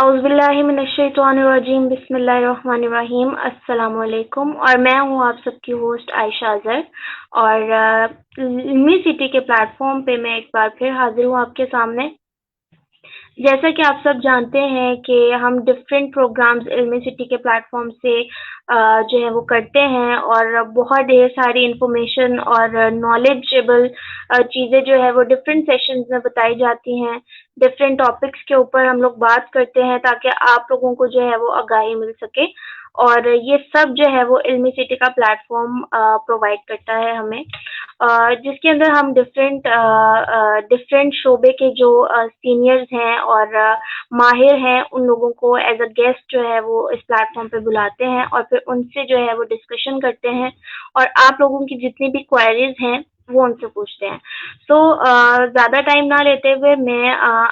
اعوذ باللہ من الشیطان الرجیم، بسم اللہ الرحمن الرحیم، السلام علیکم۔ اور میں ہوں آپ سب کی ہوسٹ عائشہ اظہر، اور علمی سٹی کے پلیٹ فارم پہ میں ایک بار پھر حاضر ہوں آپ کے سامنے۔ جیسا کہ آپ سب جانتے ہیں کہ ہم ڈفرینٹ پروگرامز علمی سٹی کے پلیٹ فارم سے جو ہے وہ کرتے ہیں، اور بہت ڈھیر ساری انفارمیشن اور نالجیبل چیزیں جو ہے وہ ڈفرینٹ سیشنز میں بتائی جاتی ہیں۔ ڈفرینٹ ٹاپکس کے اوپر ہم لوگ بات کرتے ہیں تاکہ آپ لوگوں کو جو ہے وہ آگاہی مل سکے، اور یہ سب جو ہے وہ علمی سٹی کا پلیٹ فارم پرووائڈ کرتا ہے ہمیں، جس کے اندر ہم ڈفرینٹ شعبے کے جو سینئرز ہیں اور ماہر ہیں ان لوگوں کو ایز اے گیسٹ جو ہے وہ اس پلیٹ فارم پہ بلاتے ہیں، اور پھر ان سے جو ہے وہ ڈسکشن کرتے ہیں، اور آپ لوگوں کی جتنی بھی کوائریز ہیں وہ ان سے پوچھتے ہیں۔ سو زیادہ ٹائم نہ لیتے ہوئے میں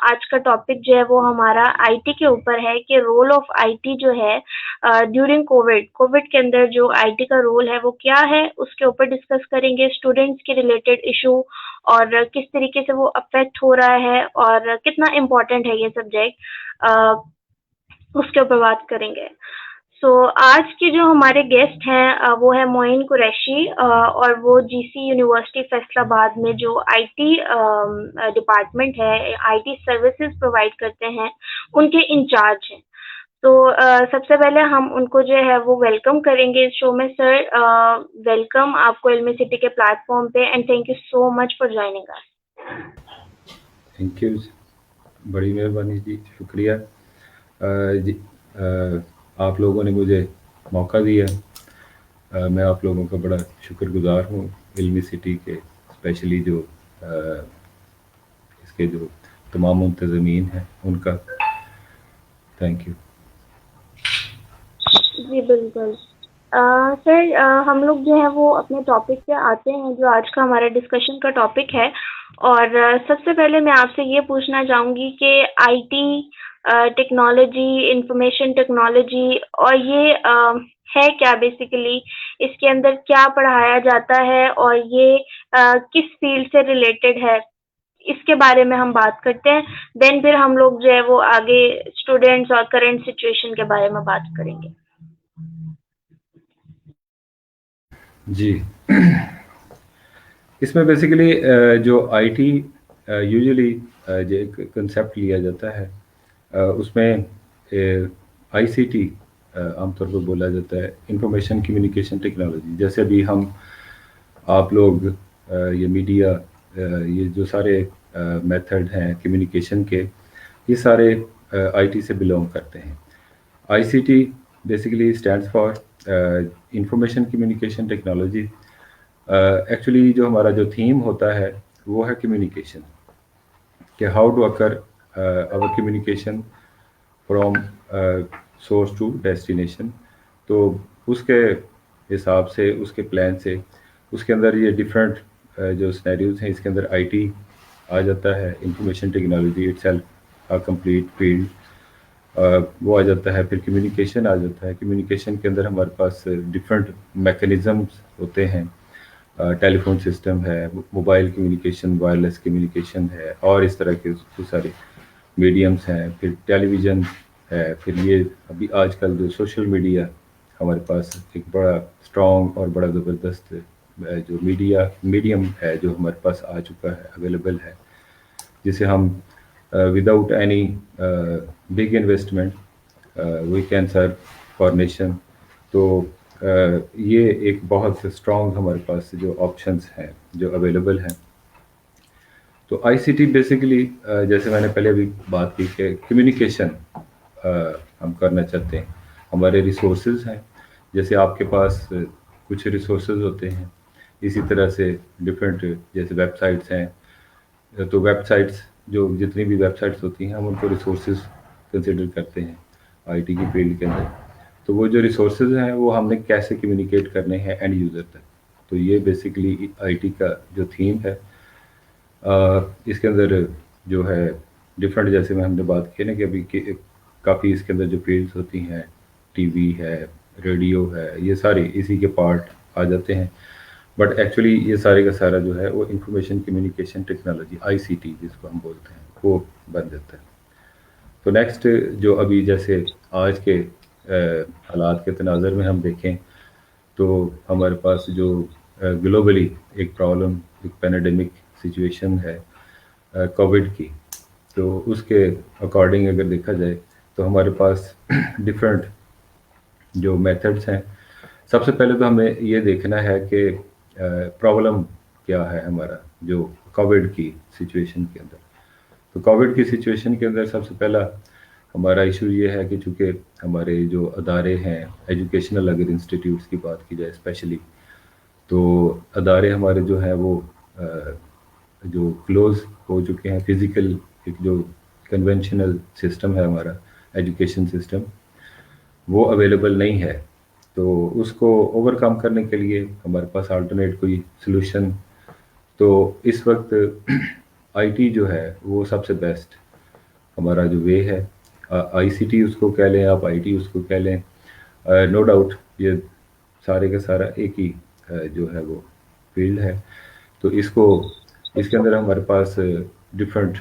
آج کا ٹاپک جو ہے وہ ہمارا آئی ٹی کے اوپر ہے کہ رول آف آئی ٹی جو ہے ڈیورنگ کووڈ کے اندر جو آئی ٹی کا رول ہے وہ کیا ہے، اس کے اوپر ڈسکس کریں گے، اسٹوڈینٹس کے ریلیٹڈ ایشو اور کس طریقے سے وہ افیکٹ ہو رہا ہے اور کتنا امپورٹنٹ ہے یہ سبجیکٹ، اس کے اوپر بات کریں گے۔ سو آج کے جو ہمارے گیسٹ ہیں وہ ہے معین قریشی، اور وہ جی سی یونیورسٹی فیصل آباد میں جو آئی ٹی ڈپارٹمنٹ ہے، آئی ٹی سروسز پرووائڈ کرتے ہیں، ان کے انچارج ہیں۔ تو سب سے پہلے ہم ان کو جو ہے وہ ویلکم کریں گے اس شو میں۔ سر، ویلکم آپ کو علمی سٹی کے پلیٹ فارم پہ، and thank you so much for joining اس۔ تھینک یو، بڑی مہربانی جی، شکریہ۔ جی، آپ لوگوں نے مجھے موقع دیا، میں آپ لوگوں کا بڑا شکر گزار ہوں، علمی سٹی کے اسپیشلی جو اس کے جو تمام منتظمین ہیں ان کا تھینک یو۔ جی بالکل۔ سر، ہم لوگ جو ہے وہ اپنے ٹاپک پہ آتے ہیں جو آج کا ہمارا ڈسکشن کا ٹاپک ہے، اور سب سے پہلے میں آپ سے یہ پوچھنا چاہوں گی کہ I T technology, information technology, اور یہ ہے کیا بیسیکلی، اس کے اندر کیا پڑھایا جاتا ہے، اور یہ کس فیلڈ سے ریلیٹڈ ہے، اس کے بارے میں ہم بات کرتے ہیں۔ دین پھر ہم لوگ جو ہے وہ آگے اسٹوڈینٹس اور کرنٹ سچویشن کے بارے میں بات کریں گے۔ جی، اس میں بیسیکلی جو آئی ٹی یوزلی جو ایک کنسیپٹ لیا جاتا ہے، اس میں آئی سی ٹی عام طور پر بولا جاتا ہے، انفارمیشن کمیونیکیشن ٹیکنالوجی۔ جیسے ابھی ہم آپ لوگ یہ میڈیا، یہ جو سارے میتھڈ ہیں کمیونیکیشن کے، یہ سارے آئی ٹی سے بلونگ کرتے ہیں۔ I C T basically stands for information communication technology. Actually جو ہمارا جو تھیم ہوتا ہے وہ ہے کمیونیکیشن، کہ ہاؤ ٹو اکر اور communication from source to destination. تو اس کے حساب سے، اس کے پلان سے، اس کے اندر یہ ڈفرینٹ جو سینیریوز ہیں، اس کے اندر آئی ٹی آ جاتا ہے، information technology it self complete field وہ آ جاتا ہے، پھر کمیونیکیشن آ جاتا ہے۔ کمیونیکیشن کے اندر ہمارے پاس ڈفرینٹ میکانزمس ہوتے ہیں، ٹیلی فون سسٹم ہے، موبائل کمیونیکیشن، وائرلیس کمیونیکیشن ہے، اور اس طرح کے سارے میڈیمس ہیں، پھر ٹیلی ویژن ہے، پھر یہ ابھی آج کل جو سوشل میڈیا ہمارے پاس ایک بڑا اسٹرانگ اور بڑا زبردست جو میڈیم ہے جو ہمارے پاس آ چکا ہے، اویلیبل ہے، جسے ہم without any big investment we can serve for nation. تو یہ ایک بہت اسٹرانگ ہمارے پاس جو آپشنس ہیں جو اویلیبل ہیں۔ تو آئی سی ٹی بیسیکلی جیسے میں نے پہلے بھی بات کی کہ کمیونیکیشن ہم کرنا چاہتے ہیں، ہمارے ریسورسز ہیں، جیسے آپ کے پاس کچھ ریسورسز ہوتے ہیں، اسی طرح سے ڈفرینٹ جیسے ویب سائٹس ہیں، تو ویب سائٹس جو جتنی بھی ویب سائٹس ہوتی ہیں ہم ان کو ریسورسز کنسیڈر کرتے ہیں آئی ٹی کی فیلڈ کے اندر۔ تو وہ جو ریسورسز ہیں وہ ہم نے کیسے کمیونیکیٹ کرنے ہیں اینڈ یوزر تک، تو یہ بیسیکلی آئی ٹی کا جو تھیم ہے۔ اس کے اندر جو ہے ڈفرینٹ، جیسے میں ہم نے بات کی نا کہ ابھی کافی اس کے اندر جو فیلڈس ہوتی ہیں، ٹی وی ہے، ریڈیو ہے، یہ سارے اسی کے پارٹ آ جاتے ہیں، بٹ ایکچولی یہ سارے کا سارا جو ہے وہ انفارمیشن کمیونیکیشن ٹیکنالوجی آئی سی ٹی جس کو ہم بولتے ہیں وہ بن جاتا ہے۔ تو نیکسٹ جو ابھی جیسے آج کے حالات کے تناظر میں ہم دیکھیں تو ہمارے پاس جو گلوبلی ایک پرابلم، ایک پینیڈیمک سچویشن ہے کووڈ کی، تو اس کے اکارڈنگ اگر دیکھا جائے تو ہمارے پاس ڈفرینٹ جو میتھڈس ہیں. سب سے پہلے تو ہمیں یہ دیکھنا ہے کہ پرابلم کیا ہے ہمارا جو کووڈ کی سچویشن کے اندر. تو کووڈ کی سچویشن کے اندر سب سے پہلا ہمارا ایشو یہ ہے کہ چونکہ ہمارے جو ادارے ہیں ایجوکیشنل، اگر انسٹیٹیوٹس کی بات کی جائے اسپیشلی، تو ادارے ہمارے جو ہیں وہ جو کلوز ہو چکے ہیں. فزیکل ایک جو کنونشنل سسٹم ہے ہمارا ایجوکیشن سسٹم، وہ اویلیبل نہیں ہے. تو اس کو اوور کم کرنے کے لیے ہمارے پاس آلٹرنیٹ کوئی سلوشن، تو اس وقت آئی ٹی جو ہے وہ سب سے بیسٹ ہمارا جو وے ہے. آئی سی ٹی اس کو کہہ لیں آپ، آئی ٹی اس کو کہہ لیں، نو ڈاؤٹ یہ سارے کا سارا ایک ہی جو ہے وہ فیلڈ ہے. تو اس کے اندر ہمارے پاس ڈفرینٹ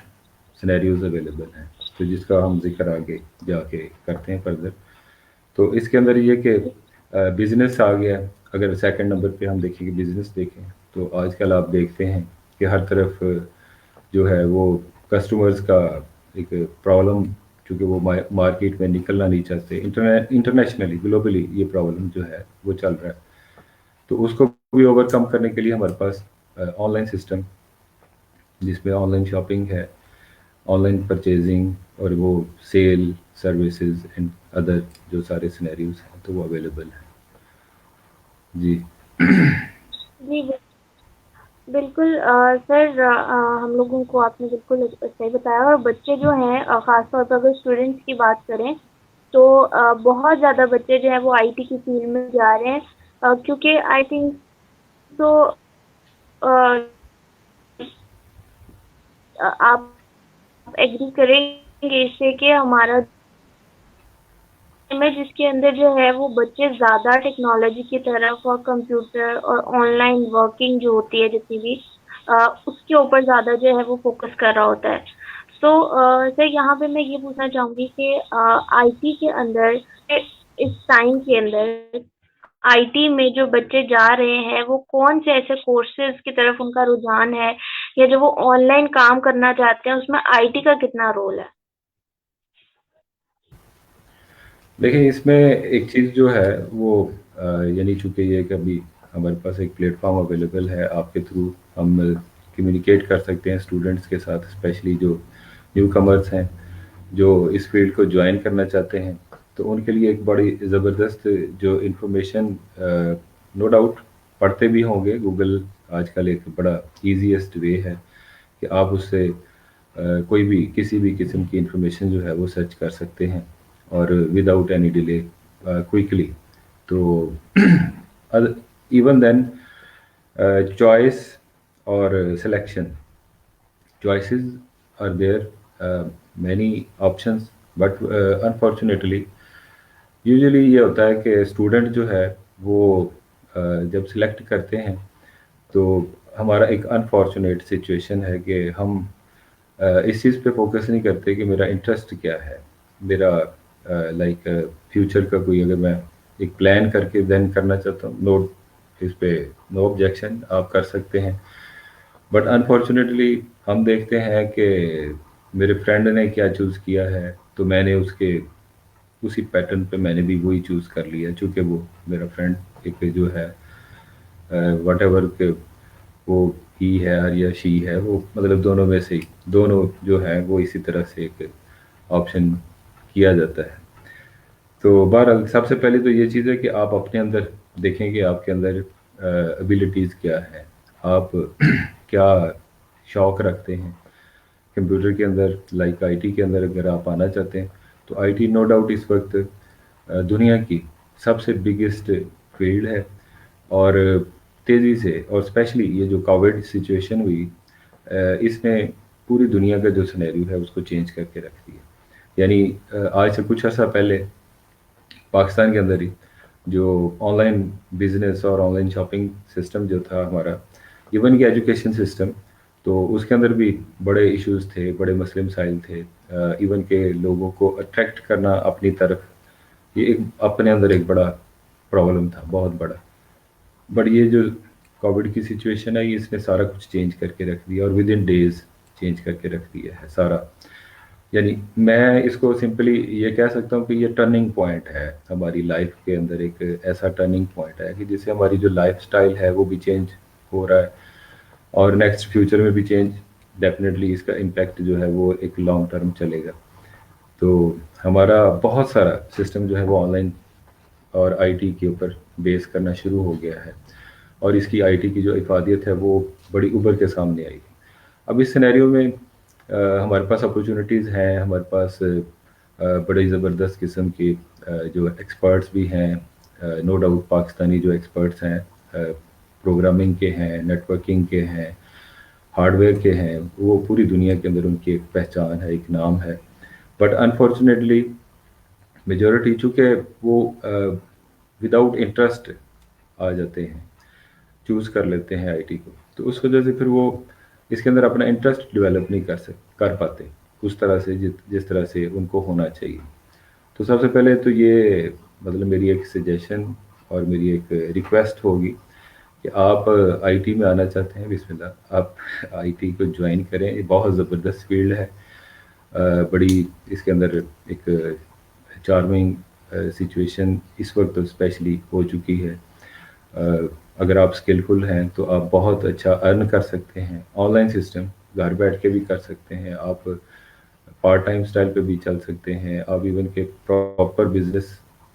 سینیریوز اویلیبل ہیں، تو جس کا ہم ذکر آگے جا کے کرتے ہیں فردر. تو اس کے اندر یہ کہ بزنس آ گیا. اگر سیکنڈ نمبر پہ ہم دیکھیں کہ بزنس دیکھیں تو آج کل آپ دیکھتے ہیں کہ ہر طرف جو ہے وہ کسٹمرز کا ایک پرابلم، چونکہ وہ مارکیٹ میں نکلنا نہیں چاہتے. انٹرنیشنلی گلوبلی یہ پرابلم جو ہے وہ چل رہا ہے. تو اس کو بھی اوور کم کرنے کے لیے ہمارے پاس آن لائن سسٹم، جس میں آن لائن شاپنگ ہے، آن لائن پرچیزنگ، اور وہ سیل سروسز اینڈ ادر جو سارے سینیریوز ہیں تو وہ اویلیبل ہیں. جی جی بالکل سر، ہم لوگوں کو آپ نے بالکل صحیح بتایا. اور بچے جو ہیں خاص طور پر اگر اسٹوڈینٹس کی بات کریں تو بہت زیادہ بچے جو ہیں وہ آئی ٹی کی فیلڈ میں جا رہے ہیں، کیونکہ آئی تھنک تو آپ ایگری کریں گے اس سے کہ ہمارا میں جس کے اندر جو ہے وہ بچے زیادہ ٹیکنالوجی کی طرف اور کمپیوٹر اور آن لائن ورکنگ جو ہوتی ہے جتنی بھی اس کے اوپر زیادہ جو ہے وہ فوکس کر رہا ہوتا ہے. تو سر یہاں پہ میں یہ پوچھنا چاہوں گی کہ آئی ٹی کے اندر اس ٹائم کے اندر آئی ٹی میں جو بچے جا رہے ہیں وہ کون سے ایسے کورسز کی طرف ان کا رجحان ہے، یا جو وہ آن لائن کام کرنا چاہتے ہیں اس میں آئی ٹی کا کتنا رول ہے؟ دیکھیں، اس میں ایک چیز جو ہے وہ یعنی چونکہ یہ کہ ابھی ہمارے پاس ایک پلیٹ فارم اویلیبل ہے، آپ کے تھرو ہم کمیونیکیٹ کر سکتے ہیں اسٹوڈنٹس کے ساتھ، اسپیشلی جو نیو کمرس ہیں جو اس فیلڈ کو جوائن کرنا چاہتے ہیں. تو ان کے لیے ایک بڑی زبردست جو انفارمیشن، نو ڈاؤٹ پڑھتے بھی ہوں گے. گوگل آج کل ایک بڑا ایزیسٹ وے ہے کہ آپ اس سے کوئی بھی کسی بھی قسم کی انفارمیشن جو ہے وہ سرچ کر سکتے ہیں، اور وداؤٹ اینی ڈیلے کوئکلی. تو ایون دین چوائس اور selection, choices are there, many options, but unfortunately usually یہ ہوتا ہے کہ اسٹوڈنٹ جو ہے وہ جب سلیکٹ کرتے ہیں تو ہمارا ایک انفارچونیٹ سچویشن ہے کہ ہم اس چیز پہ فوکس نہیں کرتے کہ میرا انٹرسٹ کیا ہے. میرا لائک فیوچر کا کوئی اگر میں ایک پلان کر کے دین کرنا چاہتا ہوں، نو اس پہ نو آبجیکشن، آپ کر سکتے ہیں. بٹ انفارچونیٹلی ہم دیکھتے ہیں کہ میرے فرینڈ نے کیا چوز کیا ہے تو میں نے اسی پیٹرن پہ میں نے بھی وہی چوز کر لیا، چونکہ وہ میرا فرینڈ ایک جو ہے وٹ ایور کہ وہ ہی ہے یا شی ہے، وہ مطلب دونوں میں سے ہی دونوں جو ہیں وہ اسی طرح سے ایک آپشن کیا جاتا ہے. تو بہرحال سب سے پہلے تو یہ چیز ہے کہ آپ اپنے اندر دیکھیں کہ آپ کے اندر ابیلٹیز کیا ہے، آپ کیا شوق رکھتے ہیں کمپیوٹر کے اندر. لائک آئی ٹی کے اندر اگر آپ آنا چاہتے ہیں تو آئی ٹی نو ڈاؤٹ اس وقت دنیا کی سب سے بگیسٹ فیلڈ ہے، اور تیزی سے، اور اسپیشلی یہ جو کووڈ سچویشن ہوئی اس نے پوری دنیا کا جو سینیریو ہے اس کو چینج کر کے رکھ دیا. یعنی آج سے کچھ عرصہ پہلے پاکستان کے اندر ہی جو آن لائن بزنس اور آن لائن شاپنگ سسٹم جو تھا ہمارا، ایون کہ ایجوکیشن سسٹم، تو اس کے اندر بھی بڑے ایشوز تھے, بڑے مسئلے مسائل تھے. ایون کہ لوگوں کو اٹریکٹ کرنا اپنی طرف, یہ ایک اپنے اندر ایک بڑا پرابلم تھا, بہت بڑا. بٹ یہ جو کووڈ کی سچویشن ہے, یہ اس نے سارا کچھ چینج کر کے رکھ دیا, اور ود ان ڈیز چینج کر کے رکھ دیا ہے سارا. یعنی میں اس کو سمپلی یہ کہہ سکتا ہوں کہ یہ ٹرننگ پوائنٹ ہے ہماری لائف کے اندر, ایک ایسا ٹرننگ پوائنٹ ہے کہ جس سے ہماری جو لائف سٹائل ہے وہ بھی چینج ہو رہا ہے, اور نیکسٹ فیوچر میں بھی چینج ڈیفینیٹلی اس کا امپیکٹ جو ہے وہ ایک لانگ ٹرم چلے گا. تو ہمارا بہت سارا سسٹم جو ہے وہ آن لائن اور آئی ٹی کے اوپر بیس کرنا شروع ہو گیا ہے, اور اس کی آئی ٹی کی جو افادیت ہے وہ بڑی ابھر کے سامنے آئی. اب اس سینیریو میں ہمارے پاس اپرچونیٹیز ہیں, ہمارے پاس بڑے زبردست قسم کے جو ایکسپرٹس بھی ہیں, نو ڈاؤٹ پاکستانی جو ایکسپرٹس ہیں پروگرامنگ کے ہیں, نیٹ ورکنگ کے ہیں, ہارڈ ویئر کے ہیں, وہ پوری دنیا کے اندر ان کی ایک پہچان ہے, ایک نام ہے. بٹ انفارچونیٹلی میجورٹی چونکہ وہ وداؤٹ انٹرسٹ آ جاتے ہیں, چوز کر لیتے ہیں آئی ٹی کو, تو اس وجہ سے پھر وہ اس کے اندر اپنا انٹرسٹ ڈیولپ نہیں کر پاتے اس طرح سے جس طرح سے ان کو ہونا چاہیے. تو سب سے پہلے تو یہ مطلب میری ایک سجیشن اور میری ایک ریکویسٹ ہوگی کہ آپ آئی ٹی میں آنا چاہتے ہیں, بسم اللہ, آپ آئی ٹی کو جوائن کریں. یہ بہت زبردست فیلڈ ہے, بڑی اس کے اندر ایک چارمنگ سچویشن اس وقت اسپیشلی ہو چکی ہے. اگر آپ اسکلفل ہیں تو آپ بہت اچھا ارن کر سکتے ہیں. آن لائن سسٹم گھر بیٹھ کے بھی کر سکتے ہیں آپ, پارٹ ٹائم اسٹائل پہ بھی چل سکتے ہیں آپ, ایون کہ پراپر بزنس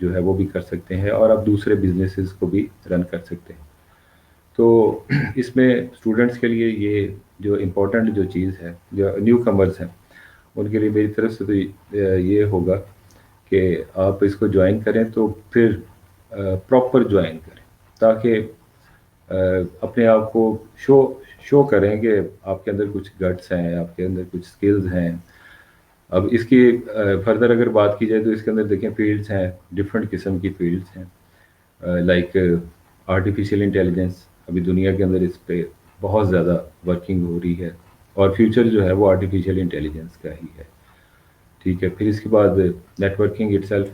جو ہے وہ بھی کر سکتے ہیں, اور آپ دوسرے بزنسز کو بھی رن کر سکتے ہیں. تو اس میں اسٹوڈنٹس کے لیے یہ جو امپورٹنٹ جو چیز ہے, جو نیو کمرز ہیں ان کے لیے میری طرف سے تو یہ ہوگا کہ آپ اس کو جوائن کریں تو پھر پراپر جوائن کریں, تاکہ اپنے آپ کو شو کریں کہ آپ کے اندر کچھ گٹس ہیں, آپ کے اندر کچھ سکلز ہیں. اب اس کی فردر اگر بات کی جائے تو اس کے اندر دیکھیں فیلڈس ہیں, ڈفرینٹ قسم کی فیلڈس ہیں, لائک آرٹیفیشیل انٹیلیجنس. ابھی دنیا کے اندر اس پہ بہت زیادہ ورکنگ ہو رہی ہے, اور فیوچر جو ہے وہ آرٹیفیشیل انٹیلیجنس کا ہی ہے. ٹھیک ہے, پھر اس کے بعد نیٹ ورکنگ اٹ سیلف,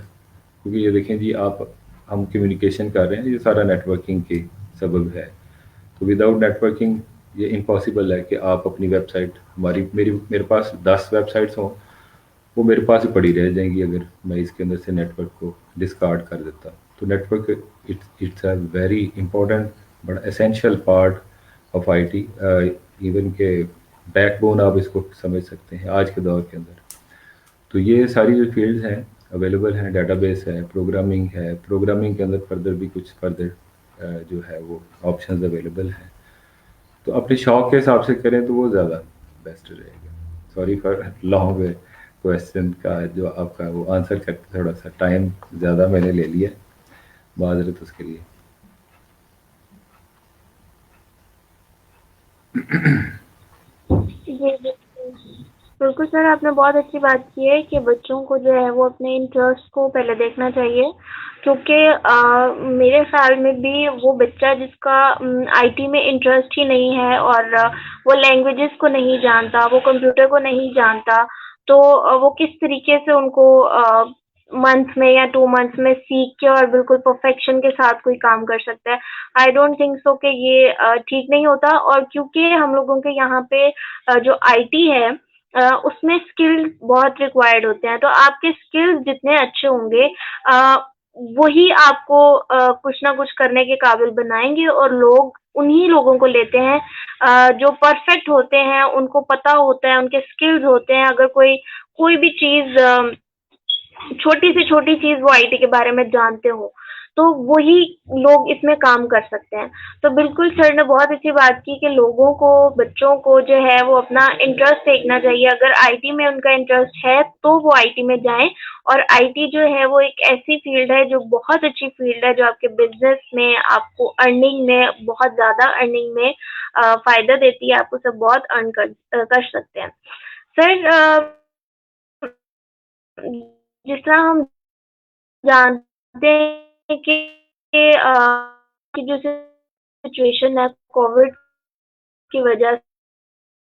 کیونکہ یہ دیکھیں جی آپ ہم کمیونیکیشن کر رہے ہیں, یہ سارا نیٹ ورکنگ کے سبب ہے. تو وداؤٹ نیٹ ورکنگ یہ امپاسبل ہے کہ آپ اپنی ویب سائٹ, میرے پاس 10 ویب سائٹس ہوں, وہ میرے پاس ہی پڑی رہ جائیں گی اگر میں اس کے اندر سے نیٹ ورک کو ڈسکارڈ کر دیتا. تو network it's a very important but essential part of I T, even کہ بیک بون آپ اس کو سمجھ سکتے ہیں آج کے دور کے اندر. تو یہ ساری جو فیلڈز ہیں اویلیبل ہیں, ڈیٹا بیس ہے, پروگرامنگ ہے, پروگرامنگ کے اندر فردر بھی کچھ فردر جو ہے وہ آپشنز اویلیبل ہیں. تو اپنے شوق کے حساب سے کریں تو وہ زیادہ بیسٹ رہے گا. سوری فار لانگ کویشچن کا جو آپ کا وہ آنسر کرتے تھوڑا سا ٹائم زیادہ میں نے لے لیا, معذرت اس کے لیے. جی بالکل بالکل سر, آپ نے بہت اچھی بات کی ہے کہ بچوں کو جو ہے وہ اپنے انٹرسٹ کو پہلے دیکھنا چاہیے, کیونکہ میرے خیال میں بھی وہ بچہ جس کا آئی ٹی میں انٹرسٹ ہی نہیں ہے, اور وہ لینگویجز کو نہیں جانتا, وہ کمپیوٹر کو نہیں جانتا, تو وہ کس طریقے سے ان کو منتھ میں یا 2 منتھس میں سیکھ کے اور بالکل پرفیکشن کے ساتھ کوئی کام کر سکتا ہے. آئی ڈونٹ تھنک سو کہ یہ ٹھیک نہیں ہوتا. اور کیونکہ ہم لوگوں کے یہاں پہ جو آئی ٹی ہے اس میں اسکل بہت ریکوائرڈ ہوتے ہیں, تو آپ کے اسکل جتنے اچھے ہوں گے وہی آپ کو کچھ نہ کچھ کرنے کے قابل بنائیں گے, اور لوگ انہی لوگوں کو لیتے ہیں جو پرفیکٹ ہوتے ہیں, ان کو پتہ ہوتا ہے, ان کے اسکلز ہوتے ہیں. اگر کوئی بھی چیز چھوٹی سے چھوٹی چیز وہ آئی ٹی کے بارے میں جانتے ہو تو وہی لوگ اس میں کام کر سکتے ہیں. تو بالکل سر نے بہت اچھی بات کی کہ لوگوں کو, بچوں کو جو ہے وہ اپنا انٹرسٹ دیکھنا چاہیے. اگر آئی ٹی میں ان کا انٹرسٹ ہے تو وہ آئی ٹی میں جائیں, اور آئی ٹی جو ہے وہ ایک ایسی فیلڈ ہے جو بہت اچھی فیلڈ ہے, جو آپ کے بزنس میں, آپ کو ارننگ میں, بہت زیادہ ارننگ میں فائدہ دیتی ہے, آپ اسے بہت ارن کر سکتے ہیں. سر جس طرح ہم جانتے ہیں کہ جو سچویشن ہے کووڈ کی وجہ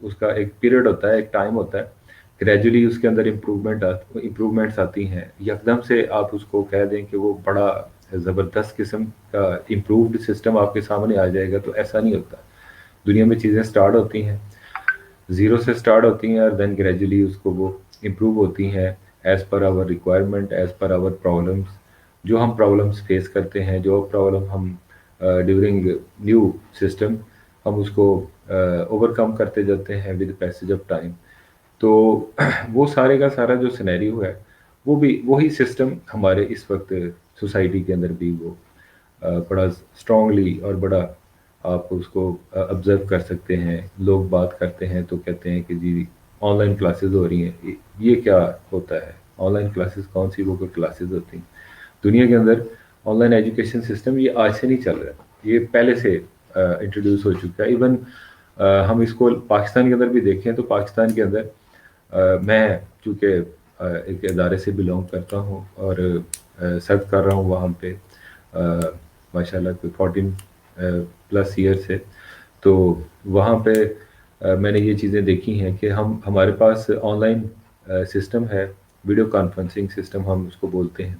اس کا ایک پیریڈ ہوتا ہے، ایک ٹائم ہوتا ہے، گریجولی اس کے اندر امپرومنٹس آتی ہیں. یکدم سے آپ اس کو کہہ دیں کہ وہ بڑا زبردست قسم کا امپرووڈ سسٹم آپ کے سامنے آ جائے گا، تو ایسا نہیں ہوتا. دنیا میں چیزیں سٹارٹ ہوتی ہیں، زیرو سے سٹارٹ ہوتی ہیں، اور دین گریجولی اس کو وہ امپروو ہوتی ہیں as per our requirement, as per our problems. جو ہم پرابلمس فیس کرتے ہیں، جو پرابلم ہم ڈیورنگ نیو سسٹم، ہم اس کو اوور کم کرتے جاتے ہیں ود پیسج آف ٹائم. تو وہ سارے کا سارا جو سینیریو ہے، وہ بھی وہی سسٹم ہمارے اس وقت سوسائٹی کے اندر بھی وہ بڑا اسٹرانگلی اور بڑا آپ اس کو آبزرو کر سکتے ہیں. لوگ بات کرتے ہیں تو کہتے ہیں کہ جی آن لائن کلاسز ہو رہی ہیں، یہ کیا ہوتا ہے؟ آن لائن کلاسز کون سی وہ کوئی کلاسز ہوتی ہیں؟ دنیا کے اندر آن لائن ایجوکیشن سسٹم یہ آج سے نہیں چل رہا، یہ پہلے سے انٹروڈیوس ہو چکا ہے. ایون ہم اس کو پاکستان کے اندر بھی دیکھیں تو پاکستان کے اندر میں چونکہ ایک ادارے سے بلونگ کرتا ہوں اور سرو کر رہا ہوں وہاں پہ ماشاء اللہ کوئی 14 پلس ایئر سے. تو وہاں پہ میں نے یہ چیزیں دیکھی ہیں کہ ہمارے پاس آن لائن سسٹم ہے، ویڈیو کانفرنسنگ سسٹم ہم اس کو بولتے ہیں.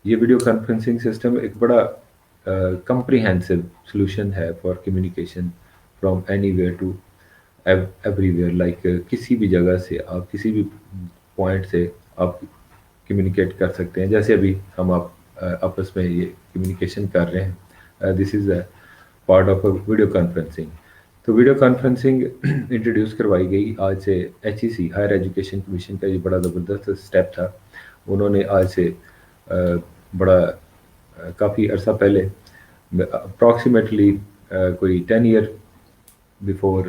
یہ ویڈیو کانفرنسنگ سسٹم ایک بڑا کمپریہنسو سلوشن ہے for communication from anywhere to everywhere. Like کسی بھی جگہ سے آپ کسی بھی پوائنٹ سے آپ کمیونیکیٹ کر سکتے ہیں. جیسے ابھی ہم آپس میں یہ کمیونیکیشن کر رہے ہیں، this is a part of video conferencing. تو ویڈیو کانفرنسنگ انٹروڈیوس کروائی گئی آج سے. HEC ہائر ایجوکیشن کمیشن کا یہ بڑا زبردست اسٹیپ تھا. انہوں نے آج سے بڑا کافی عرصہ پہلے اپروکسیمیٹلی کوئی 10 ایئر بیفور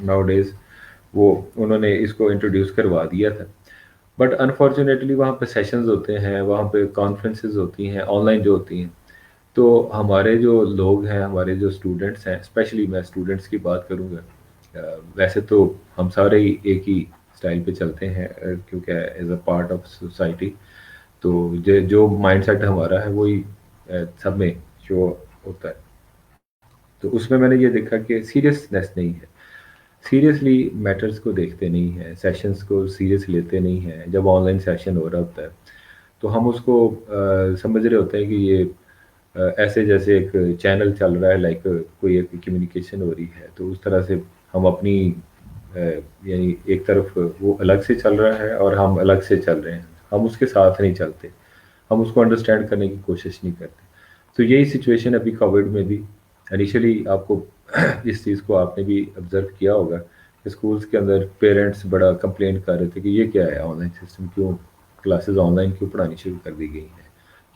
ناؤ ڈیز وہ انہوں نے اس کو انٹروڈیوس کروا دیا تھا. بٹ انفارچونیٹلی وہاں پہ سیشنز ہوتے ہیں، وہاں پہ کانفرنسز ہوتی ہیں آن لائن جو ہوتی ہیں. تو ہمارے جو لوگ ہیں، ہمارے جو اسٹوڈنٹس ہیں، اسپیشلی میں اسٹوڈنٹس کی بات کروں گا، ویسے تو ہم سارے ہی ایک ہی اسٹائل پہ چلتے ہیں کیونکہ as a part of society تو جو مائنڈ سیٹ ہمارا ہے وہی سب میں شو ہوتا ہے. تو اس میں نے یہ دیکھا کہ سیریسنیس نہیں ہے، سیریسلی میٹرز کو دیکھتے نہیں ہیں، سیشنز کو سیریس لیتے نہیں ہیں. جب آن لائن سیشن ہو رہا ہوتا ہے تو ہم اس کو سمجھ رہے ہوتے ہیں کہ یہ ایسے جیسے ایک چینل چل رہا ہے، لائک کوئی ایک کمیونیکیشن ہو رہی ہے. تو اس طرح سے ہم اپنی یعنی ایک طرف وہ الگ سے چل رہا ہے اور ہم الگ سے چل رہے ہیں، ہم اس کے ساتھ نہیں چلتے، ہم اس کو انڈرسٹینڈ کرنے کی کوشش نہیں کرتے. تو یہی سچویشن ابھی کووڈ میں بھی انیشلی آپ کو اس چیز کو آپ نے بھی آبزرو کیا ہوگا کہ اسکولس کے اندر پیرنٹس بڑا کمپلینٹ کر رہے تھے کہ یہ کیا ہے آن لائن سسٹم، کیوں کلاسز آن لائن کیوں پڑھانی شروع کر دی گئی ہیں،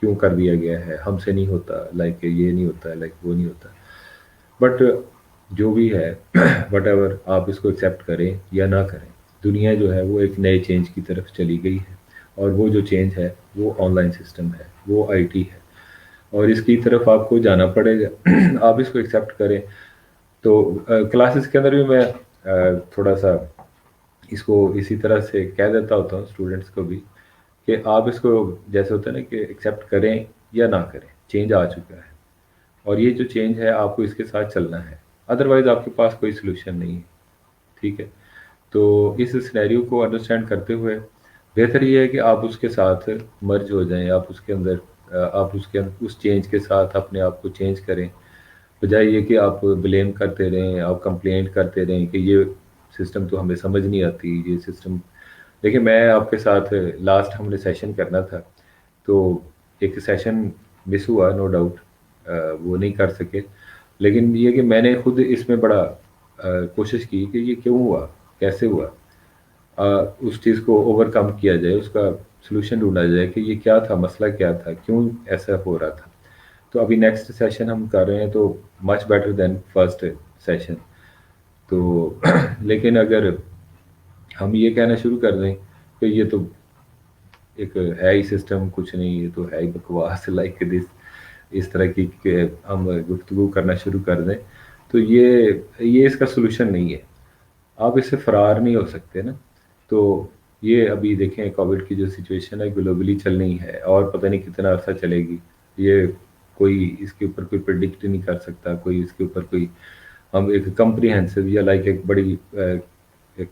کیوں کر دیا گیا ہے، ہم سے نہیں ہوتا، لائک یہ نہیں ہوتا، لائک وہ نہیں ہوتا. بٹ جو بھی ہے وٹ ایور آپ اس کو ایکسیپٹ کریں یا نہ کریں، دنیا جو ہے وہ ایک نئے چینج کی طرف چلی گئی ہے. اور وہ جو چینج ہے وہ آن لائن سسٹم ہے، وہ IT ہے، اور اس کی طرف آپ کو جانا پڑے گا. آپ اس کو ایکسیپٹ کریں. تو کلاسز کے اندر بھی میں تھوڑا سا اس کو اسی طرح سے کہہ دیتا ہوتا ہوں اسٹوڈنٹس کو بھی کہ آپ اس کو جیسے ہوتا ہے نا کہ ایکسیپٹ کریں یا نہ کریں، چینج آ چکا ہے اور یہ جو چینج ہے آپ کو اس کے ساتھ چلنا ہے، ادروائز آپ کے پاس کوئی سلوشن نہیں ہے. ٹھیک ہے، تو اس سینیریو کو انڈرسٹینڈ کرتے ہوئے بہتر یہ ہے کہ آپ اس کے ساتھ مرج ہو جائیں، آپ اس کے اندر آپ اس چینج کے ساتھ اپنے آپ کو چینج کریں، بجائے یہ کہ آپ بلیم کرتے رہیں، آپ کمپلینٹ کرتے رہیں کہ یہ سسٹم تو ہمیں سمجھ نہیں آتی، یہ سسٹم. دیکھیں میں آپ کے ساتھ لاسٹ ہم نے سیشن کرنا تھا تو ایک سیشن مس ہوا، نو ڈاؤٹ وہ نہیں کر سکے. لیکن یہ کہ میں نے خود اس میں بڑا کوشش کی کہ یہ کیوں ہوا، کیسے ہوا، اس چیز کو اوور کم کیا جائے، اس کا سلوشن ڈھونڈا جائے کہ یہ کیا تھا، مسئلہ کیا تھا، کیوں ایسا ہو رہا تھا. تو ابھی نیکسٹ سیشن ہم کر رہے ہیں تو much better than first session. تو لیکن اگر ہم یہ کہنا شروع کر دیں کہ یہ تو ایک ہے ہی سسٹم، کچھ نہیں، یہ تو ہے ہی بکواس، لائک دس، اس طرح کی کہ ہم گفتگو کرنا شروع کر دیں، تو یہ اس کا سلوشن نہیں ہے. آپ اس سے فرار نہیں ہو سکتے نا. تو یہ ابھی دیکھیں کووڈ کی جو سچویشن ہے گلوبلی چل رہی ہے اور پتہ نہیں کتنا عرصہ چلے گی. یہ کوئی اس کے اوپر کوئی پریڈکٹ نہیں کر سکتا، کوئی اس کے اوپر کوئی ہم ایک کمپریہنسو یا لائک ایک بڑی ایک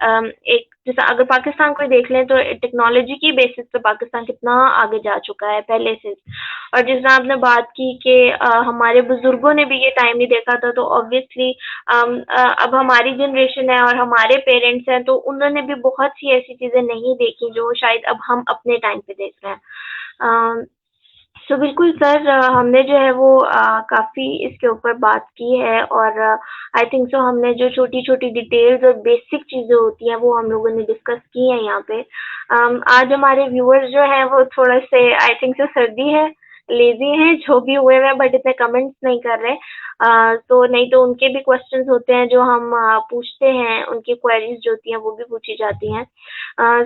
ایک جیسا اگر پاکستان کو دیکھ لیں تو ٹیکنالوجی کی بیسس پہ پاکستان کتنا آگے جا چکا ہے پہلے سے. اور جس طرح آپ نے بات کی کہ ہمارے بزرگوں نے بھی یہ ٹائم نہیں دیکھا تھا، تو آبویسلی اب ہماری جنریشن ہے اور ہمارے پیرنٹس ہیں، تو انہوں نے بھی بہت سی ایسی چیزیں نہیں دیکھی جو شاید اب ہم اپنے ٹائم پہ دیکھ رہے ہیں. سو بالکل سر، ہم نے جو ہے وہ کافی اس کے اوپر بات کی ہے، اور آئی تھنک سو ہم نے جو چھوٹی چھوٹی ڈیٹیلز اور بیسک چیزیں ہوتی ہیں وہ ہم لوگوں نے ڈسکس کی ہیں یہاں پہ. آج ہمارے ویورز جو ہیں وہ تھوڑا سے آئی تھنک سو سردی ہے، لیزی ہیں جو بھی ہوئے ہوئے، بٹ اتنے کمنٹس نہیں کر رہے. تو نہیں تو ان کے بھی کوشچنز ہوتے ہیں جو ہم پوچھتے ہیں، ان کی کوئریز جو ہوتی ہیں وہ بھی پوچھی جاتی ہیں.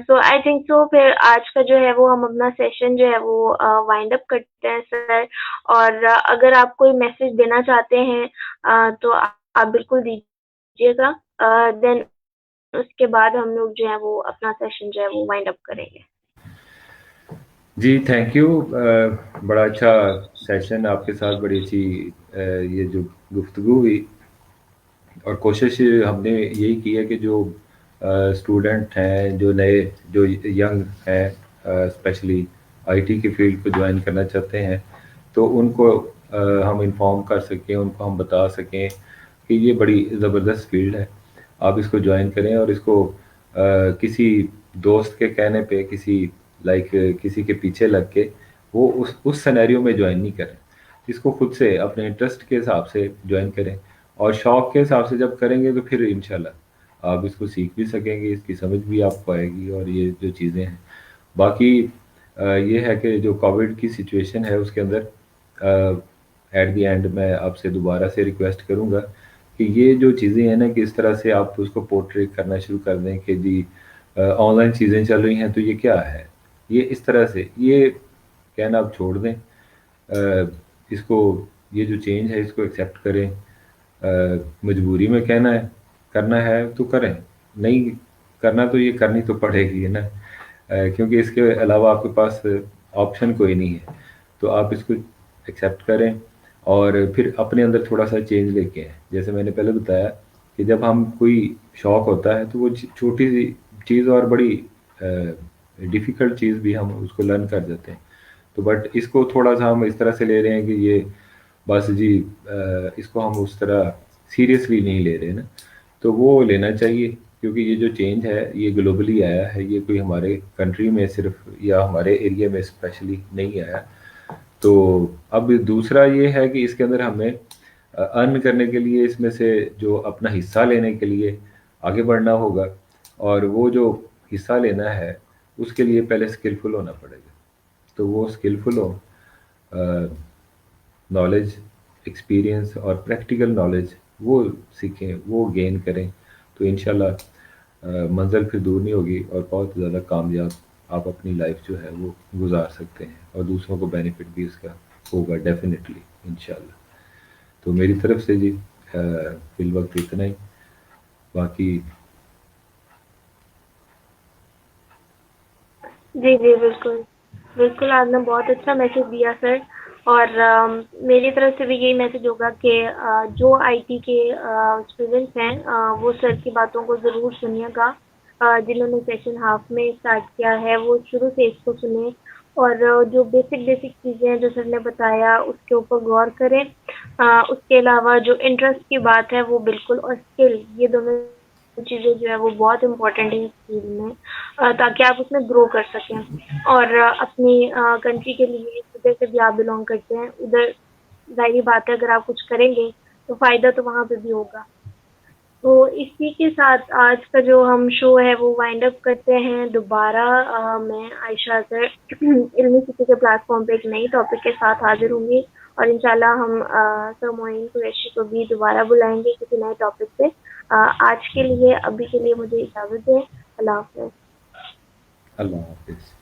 سو آئی تھنک سو پھر آج کا جو ہے وہ ہم اپنا سیشن جو ہے وہ وائنڈ اپ کرتے ہیں سر. اور اگر آپ کوئی میسج دینا چاہتے ہیں تو آپ بالکل دیجیے گا، دین اس کے بعد ہم لوگ جو ہے وہ اپنا سیشن جو ہے وہ وائنڈ اپ کریں گے. جی تھینک یو. بڑا اچھا سیشن آپ کے ساتھ، بڑی اچھی یہ جو گفتگو ہوئی، اور کوشش ہم نے یہی کی ہے کہ جو اسٹوڈنٹ ہیں، جو نئے جو ینگ ہیں، اسپیشلی آئی ٹی کی فیلڈ کو جوائن کرنا چاہتے ہیں، تو ان کو ہم انفارم کر سکیں، ان کو ہم بتا سکیں کہ یہ بڑی زبردست فیلڈ ہے، آپ اس کو جوائن کریں. اور اس کو کسی دوست کے کہنے پہ، کسی کے پیچھے لگ کے وہ اس سینیریو میں جوائن نہیں کریں. اس کو خود سے اپنے انٹرسٹ کے حساب سے جوائن کریں، اور شوق کے حساب سے جب کریں گے تو پھر انشاءاللہ آپ اس کو سیکھ بھی سکیں گے، اس کی سمجھ بھی آپ کو آئے گی. اور یہ جو چیزیں ہیں باقی یہ ہے کہ جو کووڈ کی سچویشن ہے اس کے اندر ایٹ دی اینڈ میں آپ سے دوبارہ سے ریکویسٹ کروں گا کہ یہ جو چیزیں ہیں نا، کہ اس طرح سے آپ اس کو پورٹریٹ کرنا شروع کر دیں کہ جی آن لائن چیزیں چل رہی ہیں تو یہ کیا ہے، یہ اس طرح سے یہ کہنا آپ چھوڑ دیں. اس کو، یہ جو چینج ہے اس کو ایکسیپٹ کریں. مجبوری میں کہنا ہے کرنا ہے تو کریں، نہیں کرنا تو یہ کرنی تو پڑے گی نا، کیونکہ اس کے علاوہ آپ کے پاس آپشن کوئی نہیں ہے. تو آپ اس کو ایکسیپٹ کریں، اور پھر اپنے اندر تھوڑا سا چینج لے کے آئیں. جیسے میں نے پہلے بتایا کہ جب ہم کوئی شوق ہوتا ہے تو وہ چھوٹی سی چیز اور بڑی ڈیفیکلٹ چیز بھی ہم اس کو لرن کر جاتے ہیں. تو بٹ اس کو تھوڑا سا ہم اس طرح سے لے رہے ہیں کہ یہ بس جی اس کو ہم اس طرح سیریسلی نہیں لے رہے نا، تو وہ لینا چاہیے. کیونکہ یہ جو چینج ہے یہ گلوبلی آیا ہے، یہ کوئی ہمارے کنٹری میں صرف یا ہمارے ایریا میں اسپیشلی نہیں آیا. تو اب دوسرا یہ ہے کہ اس کے اندر ہمیں ارن کرنے کے لیے اس میں سے جو اپنا حصہ لینے کے لیے آگے بڑھنا ہوگا، اور وہ جو حصہ لینا ہے اس کے لیے پہلے اسکلفل ہونا پڑے گا. تو وہ اسکلفل ہو، نالج، ایکسپیرینس اور پریکٹیکل نالج وہ سیکھیں، وہ گین کریں، تو انشاءاللہ منزل پھر دور نہیں ہوگی، اور بہت زیادہ کامیاب آپ اپنی لائف جو ہے وہ گزار سکتے ہیں، اور دوسروں کو بینیفٹ بھی اس کا ہوگا ڈیفینیٹلی انشاءاللہ. تو میری طرف سے جی فی الوقت اتنا ہی. باقی جی جی بالکل بالکل، آپ نے بہت اچھا میسج دیا سر. اور میری طرف سے بھی یہی میسج ہوگا کہ جو آئی ٹی کے اسٹوڈنٹس ہیں وہ سر کی باتوں کو ضرور سنیے گا. جنہوں نے سیشن ہاف میں اسٹارٹ کیا ہے وہ شروع سے اس کو سنیں، اور جو بیسک چیزیں ہیں جو سر نے بتایا اس کے اوپر غور کریں. اس کے علاوہ جو انٹرسٹ کی بات ہے وہ بالکل، اور اسکل، یہ دونوں چیزیں جو ہے وہ بہت امپورٹنٹ ہیں اس فیلڈ میں، تاکہ آپ اس میں گرو کر سکیں. اور اپنی کنٹری کے لیے جدھر سے بھی آپ بلانگ کرتے ہیں ادھر ظاہری بات ہے اگر آپ کچھ کریں گے تو فائدہ تو وہاں پہ بھی ہوگا. تو اسی کے ساتھ آج کا جو ہم شو ہے وہ وائنڈ اپ کرتے ہیں. دوبارہ میں عائشہ سر علمی سٹی کے پلیٹ فارم پہ ایک نئی ٹاپک کے ساتھ حاضر ہوں گی، اور انشاءاللہ ہم سر معین قریشی کو بھی دوبارہ بلائیں گے کسی نئے ٹاپک پہ. آج کے لیے، ابھی کے لیے مجھے اجازت دیں. اللہ حافظ. اللہ حافظ.